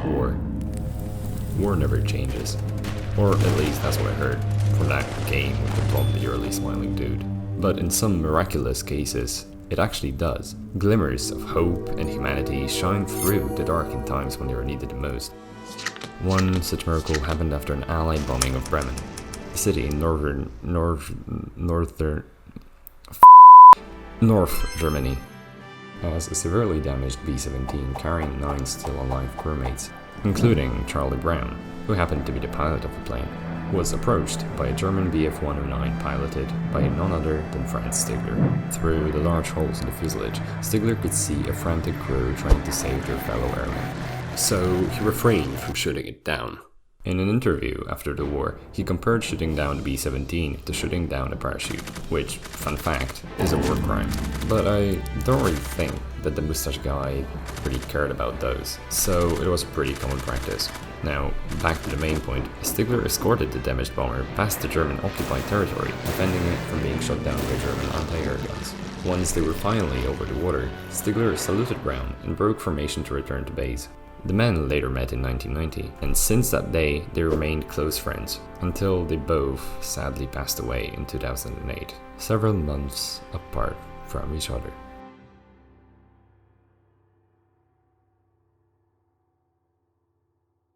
war. War never changes. Or at least that's what I heard from that game with the blonde eerily smiling dude. But in some miraculous cases, it actually does. Glimmers of hope and humanity shine through the darkened times when they are needed the most. One such miracle happened after an Allied bombing of Bremen, a city in North Germany, as a severely damaged B-17 carrying 9 still alive crewmates, including Charlie Brown, who happened to be the pilot of the plane, was approached by a German Bf-109 piloted by none other than Franz Stigler. Through the large holes in the fuselage, Stigler could see a frantic crew trying to save their fellow airmen. So he refrained from shooting it down. In an interview after the war, he compared shooting down the B-17 to shooting down a parachute, which, fun fact, is a war crime. But I don't really think that the mustache guy really cared about those, so it was pretty common practice. Now, back to the main point, Stigler escorted the damaged bomber past the German-occupied territory, defending it from being shot down by German anti-air guns. Once they were finally over the water, Stigler saluted Brown and broke formation to return to base. The men later met in 1990, and since that day they remained close friends, until they both sadly passed away in 2008, several months apart from each other.